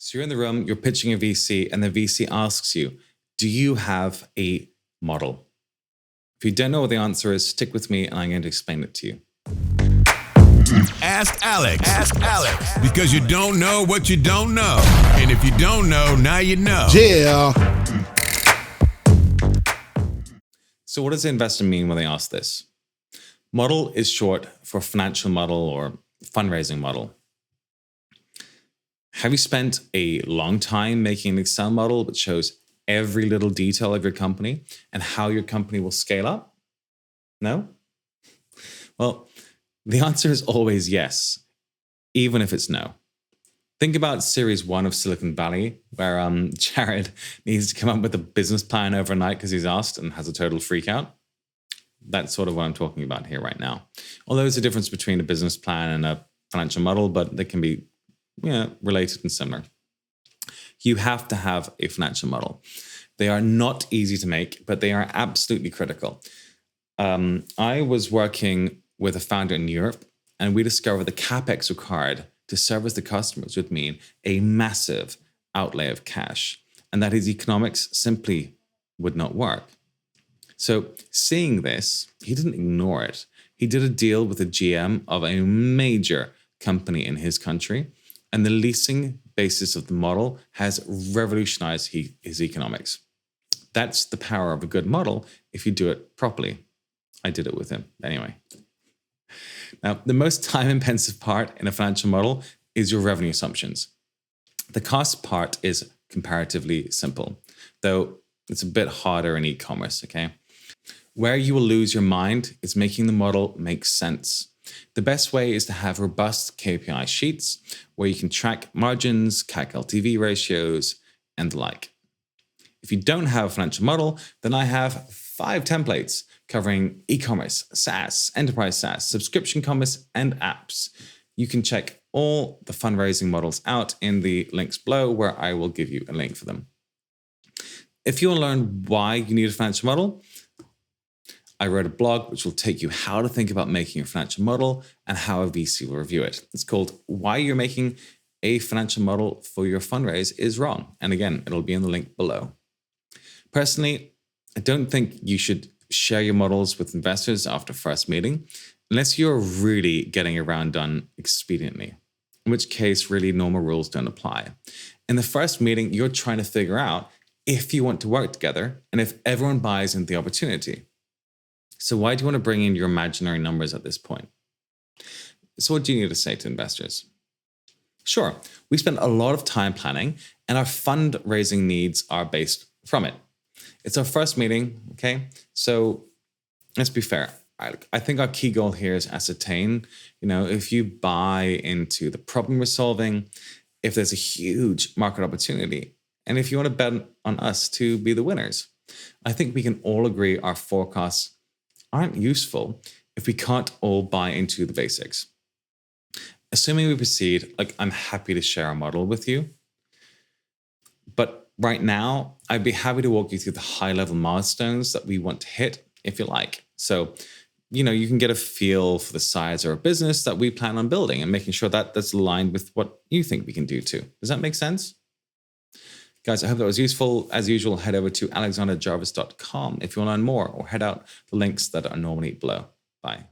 So you're in the room, you're pitching a VC, and the VC asks you, do you have a model? If you don't know what the answer is, stick with me and I'm going to explain it to you. Ask Alex. Ask Alex. Because you don't know what you don't know. And if you don't know, now you know. Yeah. So what does the investor mean when they ask this? Model is short for financial model or fundraising model. Have you spent a long time making an Excel model that shows every little detail of your company and how your company will scale up? No? Well, the answer is always yes, even if it's no. Think about series 1 of Silicon Valley, where Jared needs to come up with a business plan overnight because he's asked and has a total freak out. That's sort of what I'm talking about here right now. Although there's a difference between a business plan and a financial model, but they can be related and similar. You have to have a financial model. They are not easy to make, but they are absolutely critical. I was working with a founder in Europe, and we discovered the capex required to service the customers would mean a massive outlay of cash, and that his economics simply would not work. So seeing this, he didn't ignore it. He did a deal with the GM of a major company in his country, and the leasing basis of the model has revolutionized his economics. That's the power of a good model if you do it properly. I did it with him anyway. Now, the most time-intensive part in a financial model is your revenue assumptions. The cost part is comparatively simple, though it's a bit harder in e-commerce, okay? Where you will lose your mind is making the model make sense. The best way is to have robust KPI sheets where you can track margins, CAC LTV ratios, and the like. If you don't have a financial model, then I have 5 templates covering e-commerce, SaaS, enterprise SaaS, subscription commerce, and apps. You can check all the fundraising models out in the links below, where I will give you a link for them. If you want to learn why you need a financial model, I wrote a blog which will take you how to think about making a financial model and how a VC will review it. It's called Why You're Making a Financial Model for Your Fundraise is Wrong. And again, it'll be in the link below. Personally, I don't think you should share your models with investors after first meeting, unless you're really getting a round done expediently, in which case really normal rules don't apply. In the first meeting, you're trying to figure out if you want to work together and if everyone buys into the opportunity. So why do you want to bring in your imaginary numbers at this point? So what do you need to say to investors? Sure, we spend a lot of time planning and our fundraising needs are based from it. It's our first meeting, okay? So let's be fair. I think our key goal here is ascertain, if you buy into the problem we're solving, if there's a huge market opportunity, and if you want to bet on us to be the winners. I think we can all agree our forecasts aren't useful if we can't all buy into the basics. Assuming we proceed, I'm happy to share a model with you. But right now, I'd be happy to walk you through the high-level milestones that we want to hit, if you like. So, you can get a feel for the size of our business that we plan on building and making sure that that's aligned with what you think we can do too. Does that make sense? Guys, I hope that was useful. As usual, head over to alexanderjarvis.com if you want to learn more, or head out the links that are normally below. Bye.